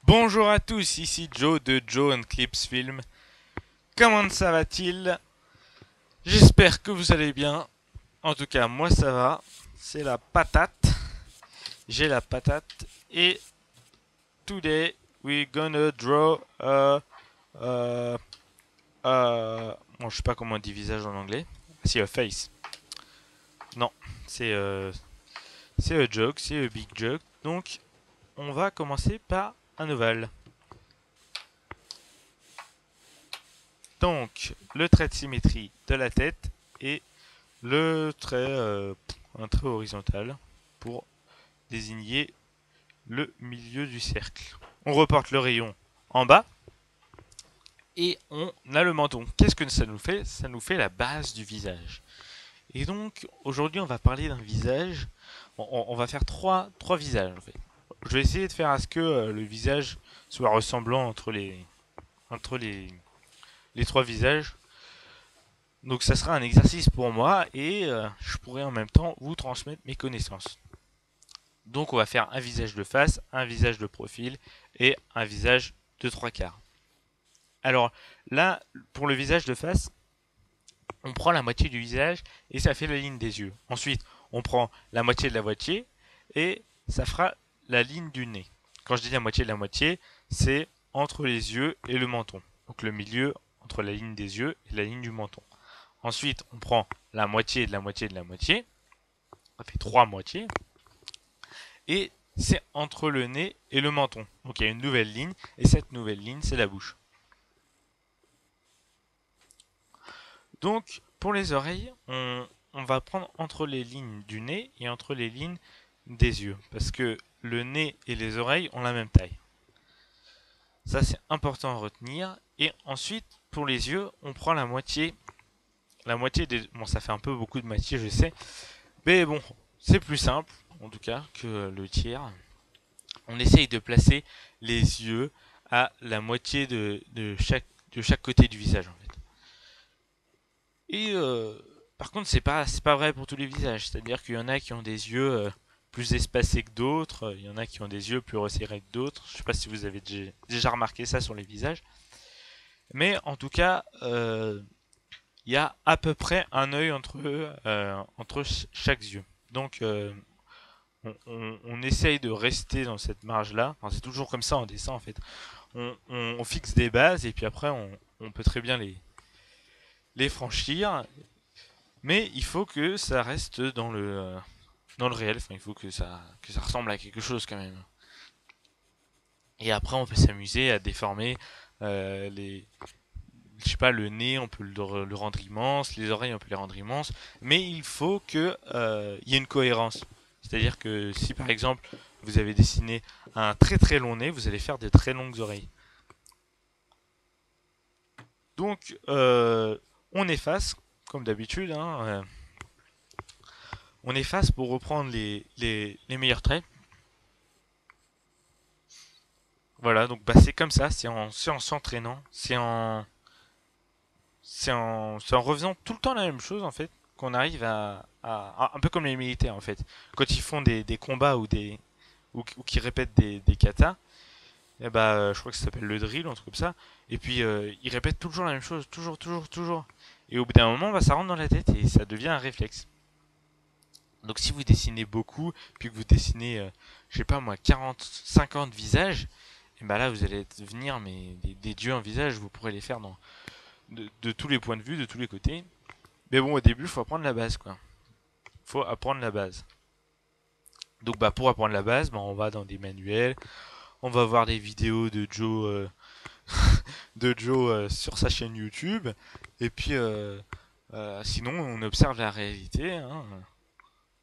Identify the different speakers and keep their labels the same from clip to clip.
Speaker 1: Bonjour à tous, ici Joe de Joe and Clips Film. Comment ça va-t-il? J'espère que vous allez bien. En tout cas, moi ça va. C'est la patate. J'ai la patate. Et today we're gonna draw bon, je sais pas comment on dit visage en anglais. Si, a face. Non, c'est c'est a joke, c'est a big joke. Donc, on va commencer par un ovale. Donc, le trait de symétrie de la tête et le trait, un trait horizontal pour désigner le milieu du cercle. On reporte le rayon en bas et on a le menton. Qu'est-ce que ça nous fait? Ça nous fait la base du visage. Et donc, aujourd'hui, on va parler d'un visage. On va faire trois visages en fait. Je vais essayer de faire à ce que le visage soit ressemblant entre les trois visages. Donc ça sera un exercice pour moi et je pourrai en même temps vous transmettre mes connaissances. Donc on va faire un visage de face, un visage de profil et un visage de trois quarts. Alors là, pour le visage de face, on prend la moitié du visage et ça fait la ligne des yeux. Ensuite, on prend la moitié de la moitié et ça fera la ligne du nez. Quand je dis la moitié, c'est entre les yeux et le menton. Donc le milieu entre la ligne des yeux et la ligne du menton. Ensuite, on prend la moitié de la moitié de la moitié. Ça fait trois moitiés. Et c'est entre le nez et le menton. Donc il y a une nouvelle ligne. Et cette nouvelle ligne, c'est la bouche. Donc, pour les oreilles, on va prendre entre les lignes du nez et entre les lignes des yeux. Parce que le nez et les oreilles ont la même taille. Ça, c'est important à retenir. Et ensuite, pour les yeux, on prend la moitié des... Bon, ça fait un peu beaucoup de moitié, je sais. Mais bon, c'est plus simple, en tout cas, que le tiers. On essaye de placer les yeux à la moitié de chaque côté du visage, en fait. Et par contre, c'est pas vrai pour tous les visages. C'est-à-dire qu'il y en a qui ont des yeux plus espacés que d'autres. Il y en a qui ont des yeux plus resserrés que d'autres. Je sais pas si vous avez déjà remarqué ça sur les visages. Mais en tout cas, il y a à peu près un œil entre chaque yeux. Donc, on essaye de rester dans cette marge-là. Enfin, c'est toujours comme ça en dessin, en fait. On fixe des bases et puis après, on peut très bien les franchir. Mais il faut que ça reste dans le réel. Enfin, il faut que ça ressemble à quelque chose quand même. Et après, on peut s'amuser à déformer je sais pas, le nez, on peut le rendre immense, les oreilles, on peut les rendre immenses, mais il faut que y ait une cohérence. C'est-à-dire que si par exemple vous avez dessiné un très très long nez, vous allez faire des très longues oreilles. Donc on efface, comme d'habitude, hein, on efface pour reprendre les meilleurs traits. Voilà, donc bah, c'est comme ça, c'est en s'entraînant, c'est en refaisant tout le temps la même chose en fait qu'on arrive un peu comme les militaires en fait. Quand ils font des combats ou qui répètent des katas, et bah je crois que ça s'appelle le drill, un truc comme ça. Et puis ils répètent toujours la même chose, toujours, toujours, toujours. Et au bout d'un moment, bah, ça rentre dans la tête et ça devient un réflexe. Donc si vous dessinez beaucoup, puis que vous dessinez, je sais pas moi, 40, 50 visages, et bah là vous allez devenir mais des dieux en visage, vous pourrez les faire de tous les points de vue, de tous les côtés. Mais bon, au début, il faut apprendre la base, quoi. Faut apprendre la base. Donc, bah, pour apprendre la base, bah, on va dans des manuels, on va voir des vidéos de Joe sur sa chaîne YouTube, et puis, sinon, on observe la réalité. Hein.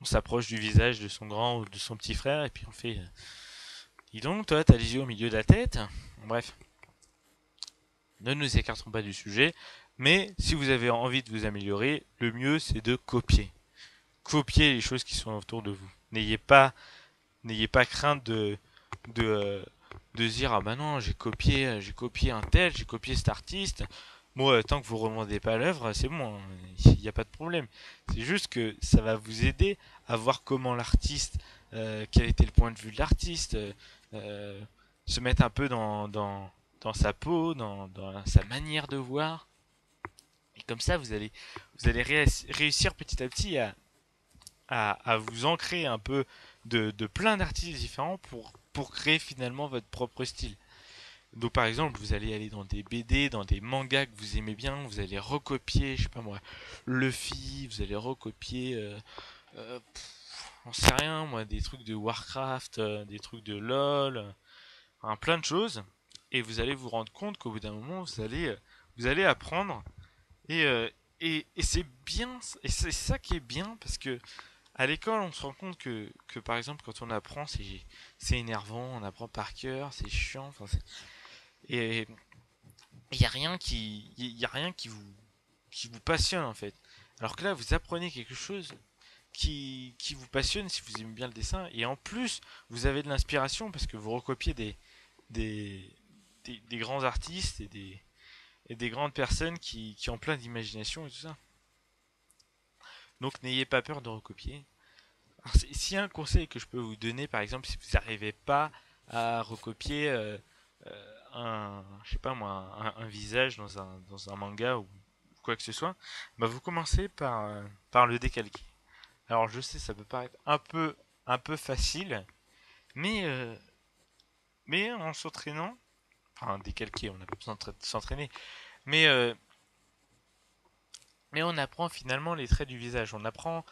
Speaker 1: On s'approche du visage de son grand ou de son petit frère, et puis on fait. Dis donc, toi, t'as les yeux au milieu de la tête. Bref, ne nous écartons pas du sujet. Mais si vous avez envie de vous améliorer, le mieux c'est de copier. Copier les choses qui sont autour de vous. N'ayez pas crainte de se dire ah bah non j'ai copié un tel, j'ai copié cet artiste. Moi tant que vous ne remandez pas l'œuvre, c'est bon, il n'y a pas de problème. C'est juste que ça va vous aider à voir comment l'artiste, quel était le point de vue de l'artiste, se mettre un peu dans sa peau, dans sa manière de voir. Et comme ça, vous allez réussir petit à petit à vous ancrer un peu de plein d'artistes différents pour créer finalement votre propre style. Donc par exemple, vous allez aller dans des BD, dans des mangas que vous aimez bien, vous allez recopier, je sais pas moi, Luffy, vous allez recopier, on sait rien moi, des trucs de Warcraft, des trucs de LoL, plein de choses, et vous allez vous rendre compte qu'au bout d'un moment, vous allez apprendre, et, et c'est bien, et c'est ça qui est bien, parce que à l'école, on se rend compte que par exemple, quand on apprend, c'est énervant, on apprend par cœur, c'est chiant, enfin, et il y a rien y a rien qui vous passionne en fait. Alors que là, vous apprenez quelque chose qui vous passionne si vous aimez bien le dessin, et en plus, vous avez de l'inspiration parce que vous recopiez des, des grands artistes et des grandes personnes qui ont plein d'imagination et tout ça. Donc n'ayez pas peur de recopier. Alors, s'il y a un conseil que je peux vous donner, par exemple, si vous n'arrivez pas à recopier je sais pas moi, un visage dans un manga ou quoi que ce soit, bah vous commencez par le décalquer. Alors je sais, ça peut paraître un peu facile, mais, euh, mais en s'entraînant, enfin décalquer, on n'a pas besoin de s'entraîner, mais, euh, mais on apprend finalement les traits du visage, on apprend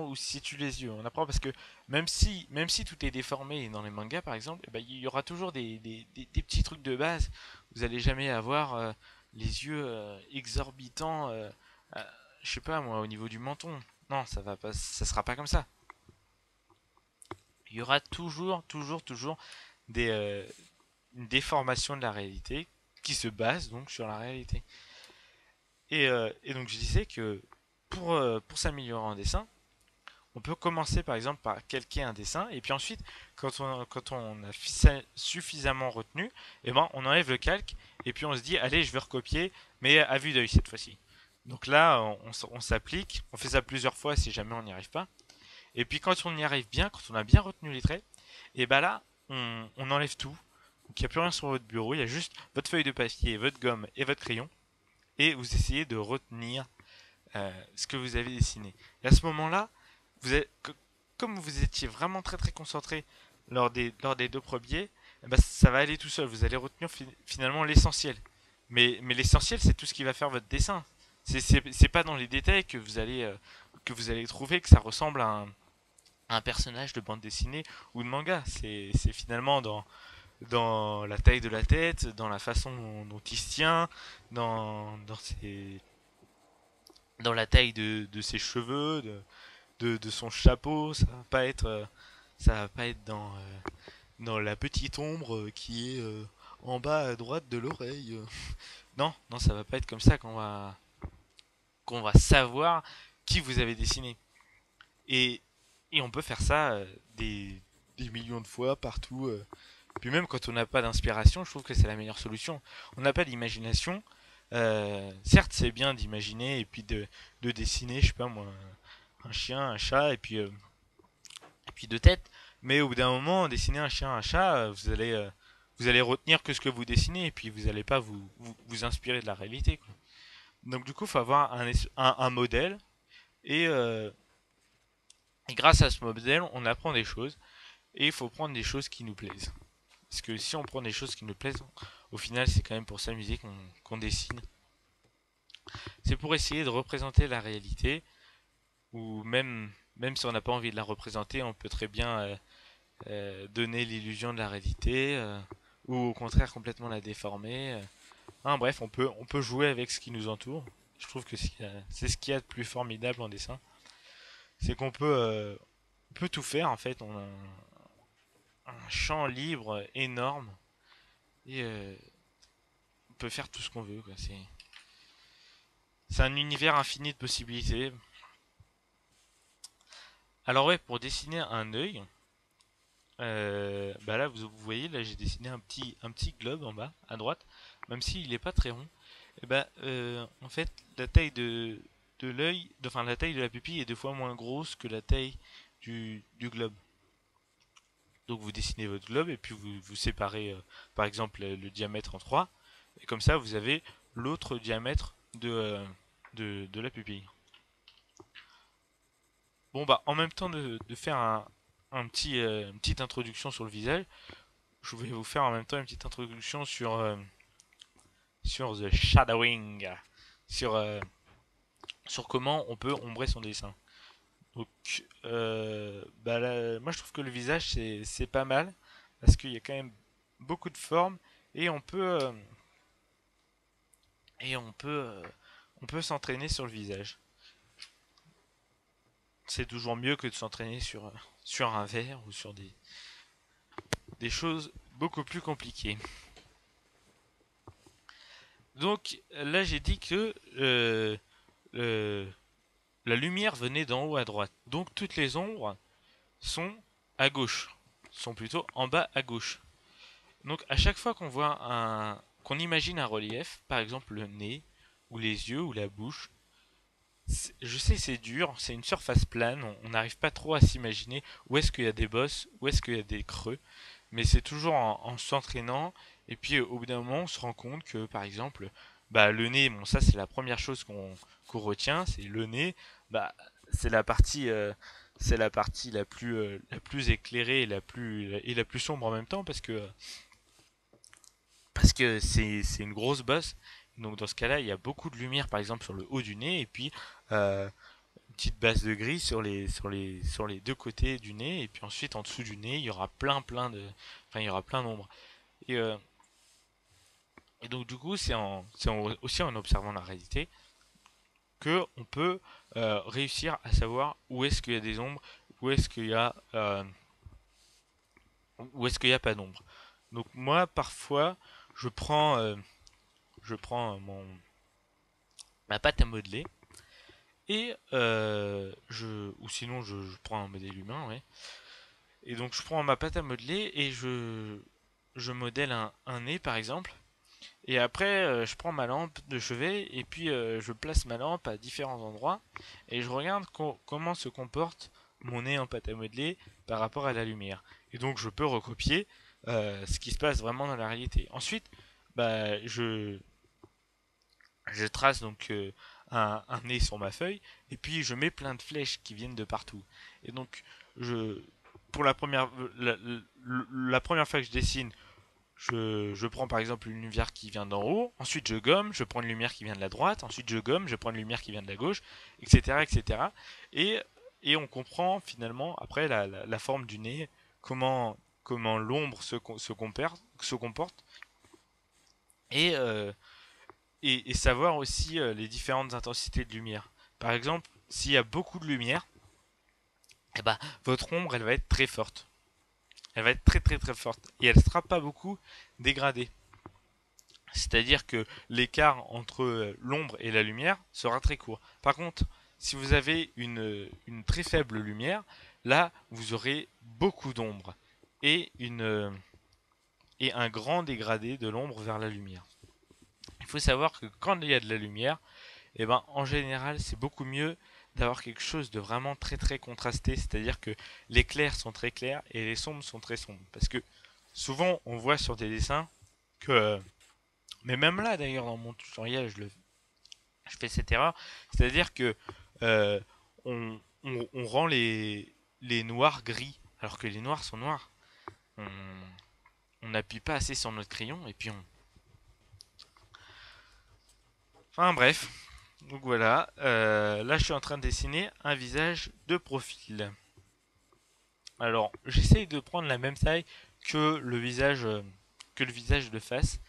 Speaker 1: où se situent les yeux, on apprend parce que même si tout est déformé dans les mangas par exemple, eh ben, il y aura toujours des petits trucs de base. Vous allez jamais avoir les yeux exorbitants, euh, je sais pas moi, au niveau du menton. Non, ça va pas, ça sera pas comme ça. Il y aura toujours des, une déformation de la réalité qui se base donc sur la réalité. Et donc je disais que pour s'améliorer en dessin, on peut commencer par exemple par calquer un dessin et puis ensuite quand on a suffisamment retenu, eh ben, on enlève le calque et puis on se dit allez je vais recopier mais à vue d'œil cette fois-ci. Donc là on s'applique, on fait ça plusieurs fois si jamais on n'y arrive pas. Et puis quand on y arrive bien, quand on a bien retenu les traits, et ben là on enlève tout. Donc il n'y a plus rien sur votre bureau, il y a juste votre feuille de papier, votre gomme et votre crayon et vous essayez de retenir ce que vous avez dessiné. Et à ce moment-là, vous êtes, comme vous étiez vraiment très concentré lors des deux premiers, eh ben, ça va aller tout seul. Vous allez retenir finalement l'essentiel. Mais l'essentiel, c'est tout ce qui va faire votre dessin. C'est pas dans les détails que vous allez trouver que ça ressemble à un personnage de bande dessinée ou de manga. C'est finalement dans la taille de la tête, dans la façon dont il se tient, dans ses, dans la taille de ses cheveux, de son chapeau. Ça va pas être dans la petite ombre qui est en bas à droite de l'oreille. Non, non, ça va pas être comme ça qu'on va savoir qui vous avez dessiné. Et, et on peut faire ça des millions de fois partout. Puis même quand on n'a pas d'inspiration, je trouve que c'est la meilleure solution. On n'a pas d'imagination. Certes, c'est bien d'imaginer et puis de dessiner, je sais pas moi, un chien, un chat et puis deux têtes. Mais au bout d'un moment, dessiner un chien, un chat, vous allez retenir que ce que vous dessinez et puis vous n'allez pas vous inspirer de la réalité, quoi. Donc du coup, il faut avoir un modèle et, euh, et grâce à ce modèle, on apprend des choses et il faut prendre des choses qui nous plaisent. Parce que si on prend des choses qui nous plaisent, au final, c'est quand même pour s'amuser qu'on dessine. C'est pour essayer de représenter la réalité, ou même si on n'a pas envie de la représenter, on peut très bien donner l'illusion de la réalité, ou au contraire complètement la déformer. Bref, on peut jouer avec ce qui nous entoure. Je trouve que c'est ce qu'il y a de plus formidable en dessin. C'est on peut tout faire en fait. On a un champ libre énorme et on peut faire tout ce qu'on veut, quoi. C'est un univers infini de possibilités. Alors ouais, pour dessiner un œil, bah là vous voyez, là j'ai dessiné un petit globe en bas, à droite, même s'il n'est pas très rond. Et bah en fait la taille de l'œil, la taille de la pupille est deux fois moins grosse que la taille du globe. Donc vous dessinez votre globe et puis vous séparez par exemple le diamètre en 3. Et comme ça vous avez l'autre diamètre de la pupille. Bon bah en même temps de faire une petite introduction sur le visage, je vais vous faire en même temps une petite introduction sur the shadowing, sur, euh, sur comment on peut ombrer son dessin. Donc bah là, moi je trouve que le visage c'est pas mal parce qu'il y a quand même beaucoup de formes et et on peut s'entraîner sur le visage. C'est toujours mieux que de s'entraîner sur un verre ou sur des choses beaucoup plus compliquées. Donc là j'ai dit que euh, la lumière venait d'en haut à droite. Donc toutes les ombres sont à gauche, sont plutôt en bas à gauche. Donc à chaque fois qu'on imagine un relief, par exemple le nez ou les yeux ou la bouche, je sais c'est dur, c'est une surface plane, on n'arrive pas trop à s'imaginer où est-ce qu'il y a des bosses, où est-ce qu'il y a des creux, mais c'est toujours en s'entraînant et puis au bout d'un moment on se rend compte que par exemple bah le nez, bon ça c'est la première chose qu'on retient, c'est le nez, bah c'est la partie la plus éclairée et la plus sombre en même temps parce que c'est une grosse bosse. Donc dans ce cas-là, il y a beaucoup de lumière par exemple sur le haut du nez et puis une petite base de gris sur les deux côtés du nez et puis ensuite en dessous du nez, il y aura il y aura plein d'ombres. Et, euh, et donc du coup, aussi en observant la réalité que on peut réussir à savoir où est-ce qu'il y a des ombres, où est-ce qu'il y a où est-ce qu'il y a pas d'ombre. Donc moi parfois je prends euh, je prends ma pâte à modeler et ou sinon je prends un modèle humain, ouais. Et donc je prends ma pâte à modeler et je modèle un nez par exemple. Et après je prends ma lampe de chevet et puis je place ma lampe à différents endroits et je regarde comment se comporte mon nez en pâte à modeler par rapport à la lumière. Et donc je peux recopier ce qui se passe vraiment dans la réalité. Ensuite, bah, je trace donc un nez sur ma feuille et puis je mets plein de flèches qui viennent de partout. Et donc je pour la première fois que je dessine, je prends par exemple une lumière qui vient d'en haut, ensuite je gomme, je prends une lumière qui vient de la droite, ensuite je gomme, je prends une lumière qui vient de la gauche, etc. etc. Et, et on comprend finalement après la forme du nez, comment l'ombre se comporte et, et savoir aussi les différentes intensités de lumière. Par exemple, s'il y a beaucoup de lumière, eh ben, votre ombre elle va être très forte. Elle va être très très très forte et elle ne sera pas beaucoup dégradée. C'est-à-dire que l'écart entre l'ombre et la lumière sera très court. Par contre, si vous avez une très faible lumière, là vous aurez beaucoup d'ombre et, et un grand dégradé de l'ombre vers la lumière. Il faut savoir que quand il y a de la lumière, et ben en général c'est beaucoup mieux d'avoir quelque chose de vraiment très très contrasté, c'est-à-dire que les clairs sont très clairs et les sombres sont très sombres. Parce que souvent on voit sur des dessins que, mais même là d'ailleurs dans mon tutoriel je fais cette erreur, c'est-à-dire que euh, on rend les noirs gris, alors que les noirs sont noirs. On n'appuie pas assez sur notre crayon et puis on... Enfin bref, donc voilà, là je suis en train de dessiner un visage de profil. Alors j'essaye de prendre la même taille que le visage de face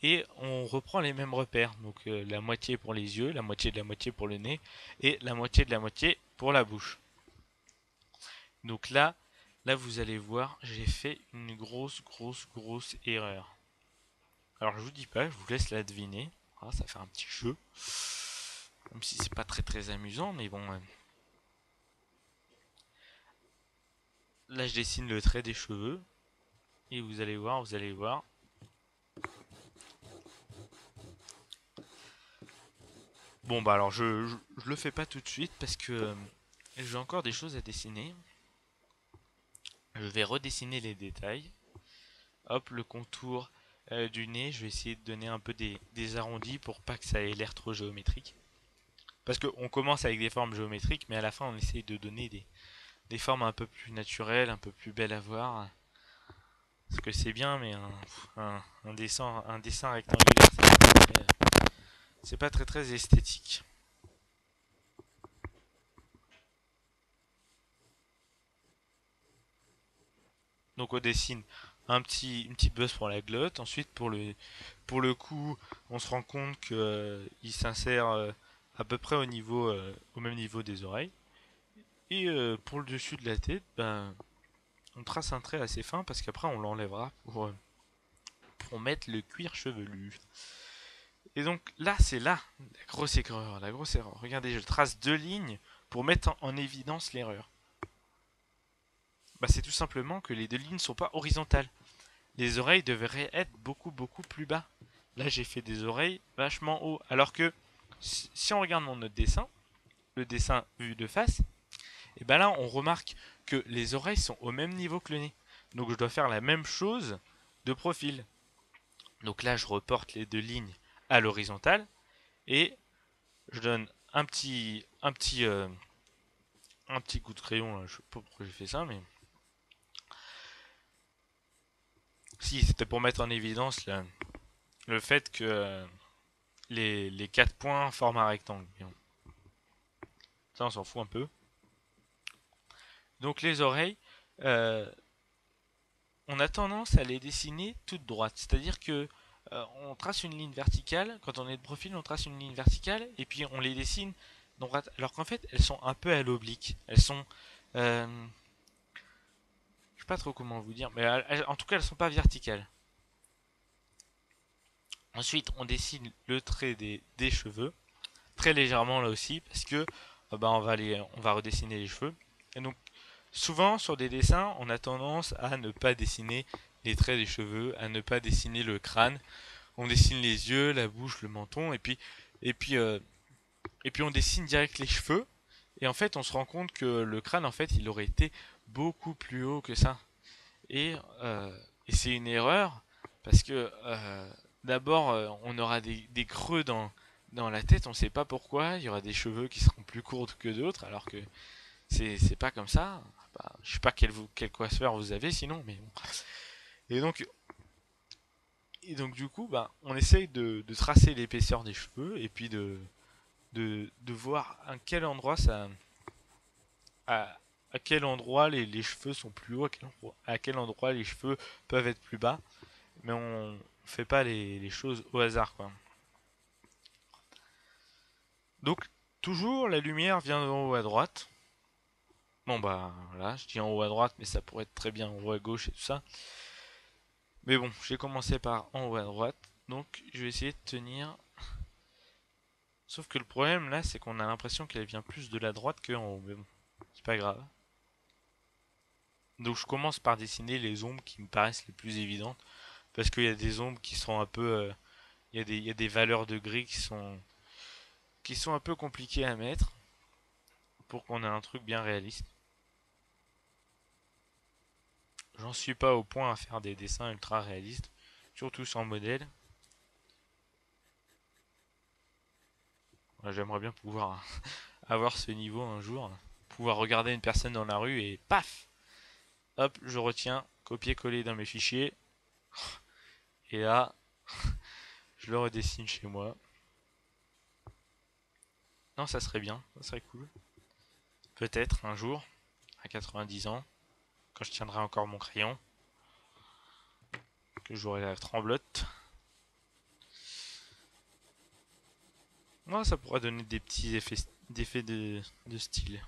Speaker 1: et on reprend les mêmes repères. Donc la moitié pour les yeux, la moitié de la moitié pour le nez et la moitié de la moitié pour la bouche. Donc là vous allez voir, j'ai fait une grosse erreur. Alors je vous dis pas, je vous laisse la deviner. Ah, ça fait un petit jeu. Même si c'est pas très très amusant, mais bon. Là je dessine le trait des cheveux. Et vous allez voir, vous allez voir. Bon bah alors je le fais pas tout de suite parce que j'ai encore des choses à dessiner. je vais redessiner les détails. Hop, le contour du nez, je vais essayer de donner un peu des arrondis pour pas que ça ait l'air trop géométrique. Parce qu'on commence avec des formes géométriques, mais à la fin on essaye de donner des formes un peu plus naturelles, un peu plus belles à voir. Parce que c'est bien, mais un dessin rectangulaire, c'est pas très esthétique. Donc on dessine une petite bosse pour la glotte. Ensuite pour le cou, on se rend compte qu'il s'insère à peu près au même niveau des oreilles. Et pour le dessus de la tête, ben, on trace un trait assez fin parce qu'après on l'enlèvera pour mettre le cuir chevelu. Et donc là, c'est là la grosse erreur. La grosse erreur. Regardez, je trace deux lignes pour mettre en évidence l'erreur. Bah, c'est tout simplement que les deux lignes ne sont pas horizontales. Les oreilles devraient être beaucoup plus bas. Là, j'ai fait des oreilles vachement haut. Alors que si on regarde mon autre dessin, le dessin vu de face, et ben là, on remarque que les oreilles sont au même niveau que le nez. Donc je dois faire la même chose de profil. Donc là, je reporte les deux lignes à l'horizontale et je donne un petit coup de crayon. Là. Je sais pas pourquoi j'ai fait ça, mais si c'était pour mettre en évidence là, le fait que les 4 points forment un rectangle. Ça, on s'en fout un peu. Donc les oreilles, euh, on a tendance à les dessiner toutes droites. C'est-à-dire que on trace une ligne verticale. Quand on est de profil, on trace une ligne verticale et puis on les dessine droite. Alors qu'en fait, elles sont un peu à l'oblique. Elles sont, je sais pas trop comment vous dire, mais en tout cas, elles sont pas verticales. Ensuite, on dessine le trait des cheveux, très légèrement là aussi, parce que bah, on va redessiner les cheveux. Et donc, souvent sur des dessins, on a tendance à ne pas dessiner les traits des cheveux, à ne pas dessiner le crâne. On dessine les yeux, la bouche, le menton, et puis, euh, et puis on dessine direct les cheveux. Et en fait, on se rend compte que le crâne, en fait, il aurait été beaucoup plus haut que ça. Et, euh, et c'est une erreur parce que d'abord, on aura des creux dans la tête, on ne sait pas pourquoi. Il y aura des cheveux qui seront plus courts que d'autres, alors que c'est pas comme ça. Bah, je sais pas quel coiffeur vous avez sinon, mais bon. Et donc, et donc du coup, bah, on essaye de tracer l'épaisseur des cheveux et puis de voir à, à quel endroit les cheveux sont plus hauts, à quel endroit les cheveux peuvent être plus bas. Mais on fait pas les choses au hasard, quoi. Donc, toujours la lumière vient d'en haut à droite. Bon bah là, je dis en haut à droite, mais ça pourrait être très bien en haut à gauche et tout ça. Mais bon, j'ai commencé par en haut à droite, donc je vais essayer de tenir. Sauf que le problème là, c'est qu'on a l'impression qu'elle vient plus de la droite que en haut, mais bon, c'est pas grave. Donc je commence par dessiner les ombres qui me paraissent les plus évidentes, parce qu'il y a des ombres qui sont un peu, il y a des valeurs de gris qui sont un peu compliquées à mettre pour qu'on ait un truc bien réaliste. J'en suis pas au point à faire des dessins ultra réalistes, surtout sans modèle. J'aimerais bien pouvoir avoir ce niveau un jour, pouvoir regarder une personne dans la rue et paf, hop, je retiens, copier-coller dans mes fichiers, et là, je le redessine chez moi. Non, ça serait bien, ça serait cool. Peut-être un jour, à 90 ans, quand je tiendrai encore mon crayon, que j'aurai la tremblote. Moi, ça pourrait donner des petits effets de style.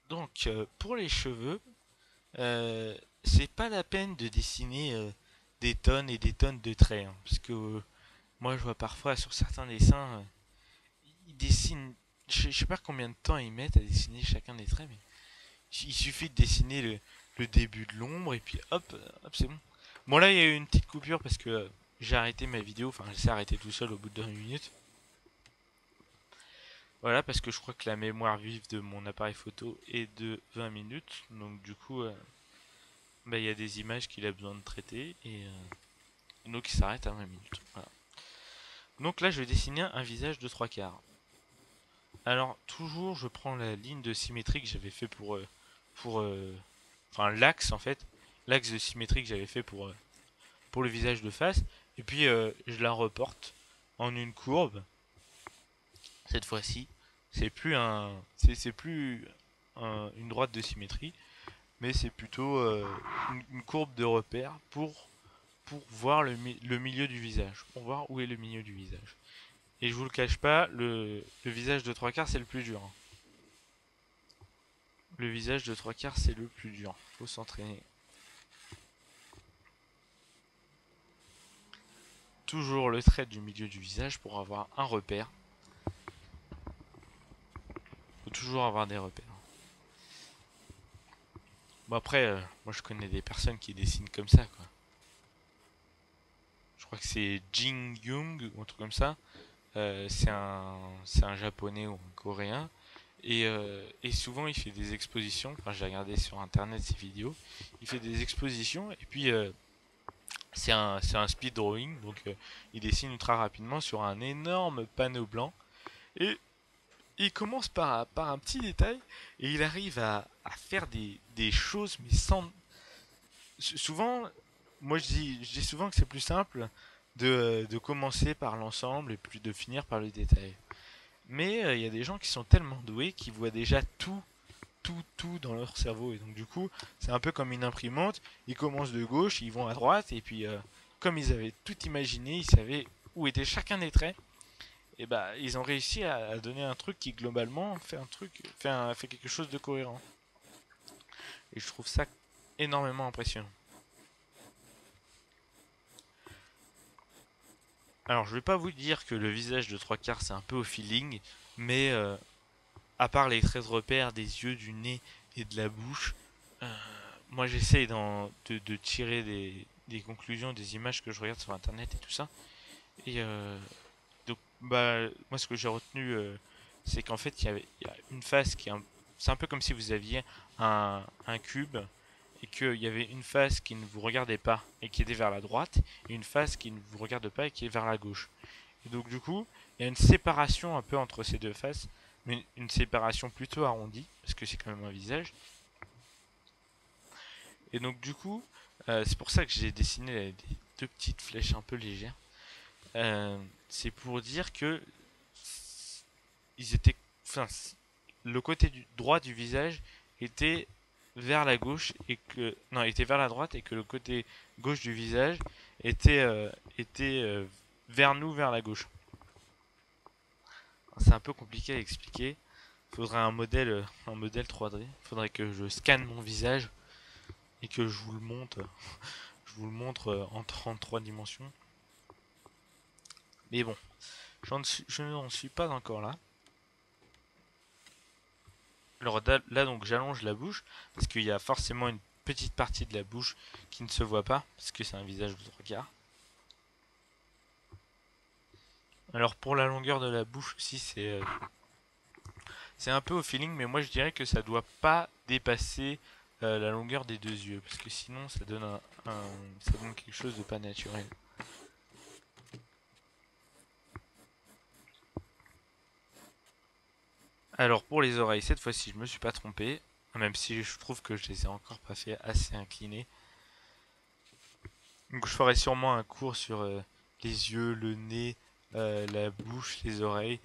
Speaker 1: Donc, pour les cheveux, c'est pas la peine de dessiner des tonnes et des tonnes de traits. Hein, parce que moi, je vois parfois sur certains dessins, ils dessinent. Je sais pas combien de temps ils mettent à dessiner chacun des traits, mais il suffit de dessiner le début de l'ombre et puis hop, hop, c'est bon. Bon, là, il y a eu une petite coupure parce que j'ai arrêté ma vidéo. Enfin, elle s'est arrêtée tout seul au bout de 2 minutes. Voilà, parce que je crois que la mémoire vive de mon appareil photo est de 20 minutes. Donc du coup, bah, il y a des images qu'il a besoin de traiter et donc il s'arrête à 20 minutes. Voilà. Donc là, je vais dessiner un visage de 3/4. Alors toujours, je prends la ligne de symétrie que j'avais fait pour enfin l'axe en fait, l'axe de symétrie que j'avais fait pour le visage de face, et puis je la reporte en une courbe. Cette fois-ci, c'est plus une droite de symétrie, mais c'est plutôt une courbe de repère pour voir le milieu du visage, pour voir où est le milieu du visage. Et je vous le cache pas, le visage de 3/4 c'est le plus dur, hein. Le visage de 3/4 c'est le plus dur. Faut s'entraîner. Toujours le trait du milieu du visage pour avoir un repère. Faut toujours avoir des repères. Bon après, moi je connais des personnes qui dessinent comme ça quoi. Je crois que c'est Jin Young ou un truc comme ça. C'est un japonais ou un coréen. Et souvent il fait des expositions. Enfin j'ai regardé sur internet ses vidéos. Il fait des expositions et puis c'est un speed drawing. Donc il dessine ultra rapidement sur un énorme panneau blanc. Et il commence par un petit détail et il arrive à faire des choses mais sans... Souvent, moi je dis souvent que c'est plus simple de commencer par l'ensemble et puis de finir par le détail. Mais il y a des gens qui sont tellement doués qui voient déjà tout dans leur cerveau. Et donc du coup, c'est un peu comme une imprimante. Ils commencent de gauche, ils vont à droite, et puis comme ils avaient tout imaginé, ils savaient où était chacun des traits. Et bah, ils ont réussi à donner un truc qui globalement fait quelque chose de cohérent. Et je trouve ça énormément impressionnant. Alors, je vais pas vous dire que le visage de 3/4 c'est un peu au feeling, mais à part les traits de repère des yeux, du nez et de la bouche, euh, moi j'essaye de tirer des conclusions des images que je regarde sur internet et tout ça. Et donc, bah, moi ce que j'ai retenu, c'est qu'en fait il y a une face c'est un peu comme si vous aviez un cube et qu'il y avait une face qui ne vous regardait pas et qui était vers la droite, et une face qui ne vous regarde pas et qui est vers la gauche. Et donc du coup, il y a une séparation un peu entre ces deux faces, mais une séparation plutôt arrondie, parce que c'est quand même un visage. Et donc du coup, c'est pour ça que j'ai dessiné des deux petites flèches un peu légères. C'est pour dire que ils étaient, enfin, le côté droit du visage était vers la gauche et que non, était vers la droite et que le côté gauche du visage était vers nous, vers la gauche. C'est un peu compliqué à expliquer. Faudrait un modèle 3D. Faudrait que je scanne mon visage et que je vous le montre. Je vous le montre en 33 dimensions. Mais bon, je n'en suis pas encore là. Alors là donc j'allonge la bouche parce qu'il y a forcément une petite partie de la bouche qui ne se voit pas parce que c'est un visage de 3/4. Alors pour la longueur de la bouche aussi c'est un peu au feeling, mais moi je dirais que ça doit pas dépasser la longueur des deux yeux parce que sinon ça donne ça donne quelque chose de pas naturel. Alors pour les oreilles, cette fois-ci je me suis pas trompé, même si je trouve que je les ai encore pas fait assez inclinés. Donc je ferai sûrement un cours sur les yeux, le nez, la bouche, les oreilles,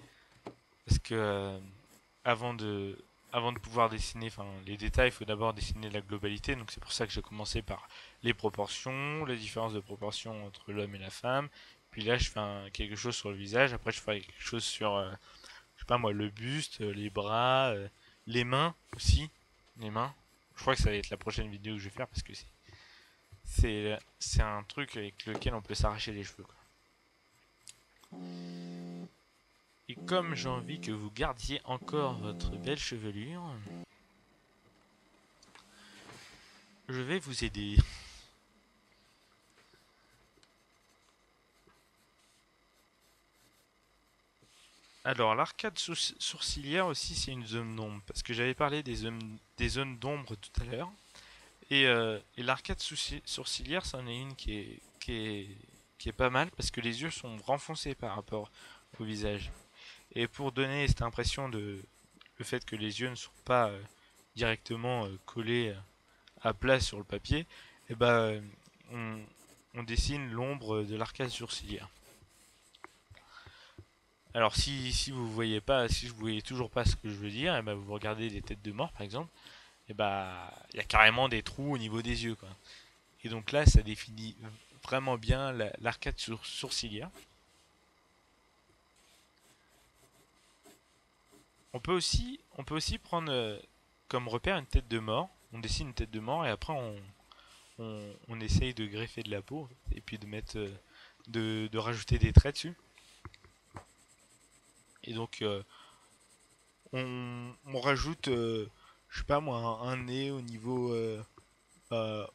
Speaker 1: parce que avant de avant de pouvoir dessiner, enfin les détails, il faut d'abord dessiner la globalité. Donc c'est pour ça que j'ai commencé par les proportions, les différences de proportions entre l'homme et la femme. Puis là je fais quelque chose sur le visage. Après je ferai quelque chose sur je sais pas moi, le buste, les bras, les mains aussi. Les mains. Je crois que ça va être la prochaine vidéo que je vais faire parce que c'est un truc avec lequel on peut s'arracher les cheveux, quoi. Et comme j'ai envie que vous gardiez encore votre belle chevelure, je vais vous aider. Alors, l'arcade sourcilière aussi, c'est une zone d'ombre, parce que j'avais parlé des zones d'ombre tout à l'heure. Et l'arcade sourcilière, c'en est une qui est pas mal, parce que les yeux sont renfoncés par rapport au visage. Et pour donner cette impression de le fait que les yeux ne sont pas directement collés à plat sur le papier, et ben on, on dessine l'ombre de l'arcade sourcilière. Alors si vous voyez pas, si vous voyez toujours pas ce que je veux dire, et ben vous regardez des têtes de mort par exemple, et bah il y a carrément des trous au niveau des yeux quoi. Et donc là ça définit vraiment bien l'arcade sourcilière. On peut aussi prendre comme repère une tête de mort. On dessine une tête de mort et après on essaye de greffer de la peau et puis de mettre de rajouter des traits dessus. Et donc on rajoute, je sais pas moi, un nez euh,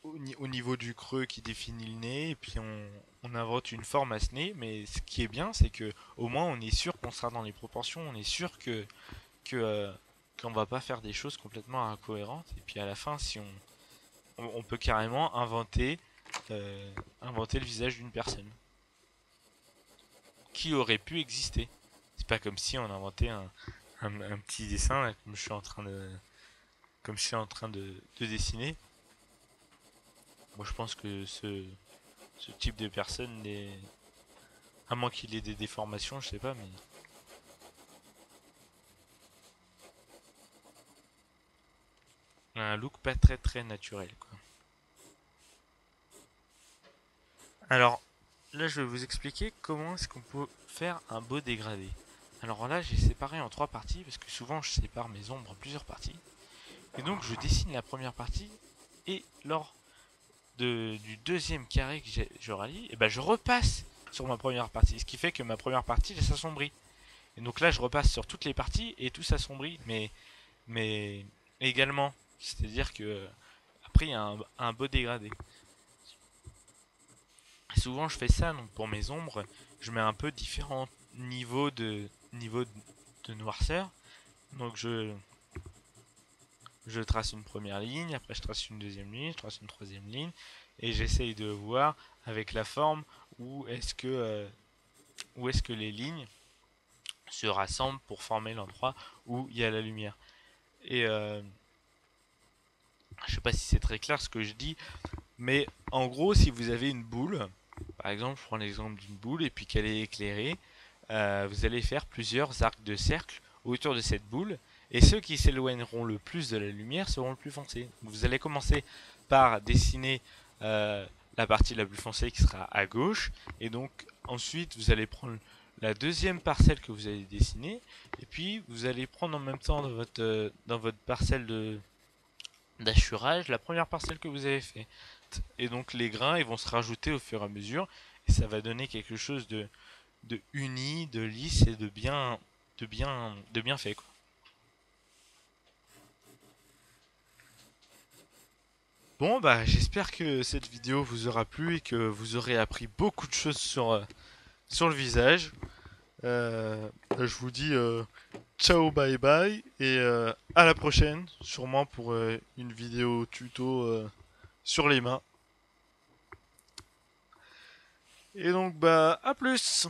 Speaker 1: au niveau du creux qui définit le nez, et puis on invente une forme à ce nez. Mais ce qui est bien, c'est que au moins on est sûr qu'on sera dans les proportions, on est sûr que qu'on va pas faire des choses complètement incohérentes. Et puis à la fin, si on peut carrément inventer le visage d'une personne qui aurait pu exister. C'est pas comme si on inventait un petit dessin là, comme je suis en train de dessiner. Moi, je pense que ce type de personne n'est, à moins qu'il ait des déformations, je sais pas, mais un look pas très très naturel, quoi. Alors, là, je vais vous expliquer comment est-ce qu'on peut faire un beau dégradé. Alors là, j'ai séparé en trois parties, parce que souvent, je sépare mes ombres en plusieurs parties. Et donc, je dessine la première partie, et lors du deuxième carré que je rallie, et ben, je repasse sur ma première partie. Ce qui fait que ma première partie, elle s'assombrit. Et donc là, je repasse sur toutes les parties, et tout s'assombrit, mais également. C'est-à-dire que après, il y a un beau dégradé. Souvent je fais ça donc pour mes ombres, je mets un peu différents niveaux de noirceur. Donc je trace une première ligne, après je trace une deuxième ligne, je trace une troisième ligne, et j'essaye de voir avec la forme où est-ce que les lignes se rassemblent pour former l'endroit où il y a la lumière. Et je sais pas si c'est très clair ce que je dis, mais en gros, si vous avez une boule, par exemple, je prends l'exemple d'une boule et puis qu'elle est éclairée, vous allez faire plusieurs arcs de cercle autour de cette boule, et ceux qui s'éloigneront le plus de la lumière seront le plus foncés. Vous allez commencer par dessiner la partie la plus foncée qui sera à gauche, et donc ensuite vous allez prendre la deuxième parcelle que vous allez dessiner, et puis vous allez prendre en même temps dans votre parcelle d'assurage la première parcelle que vous avez fait. Et donc les grains ils vont se rajouter au fur et à mesure, et ça va donner quelque chose de uni, de lisse et de bien fait quoi. Bon bah j'espère que cette vidéo vous aura plu et que vous aurez appris beaucoup de choses sur le visage. Je vous dis ciao bye bye et à la prochaine, sûrement pour une vidéo tuto sur les mains. Et donc bah à plus.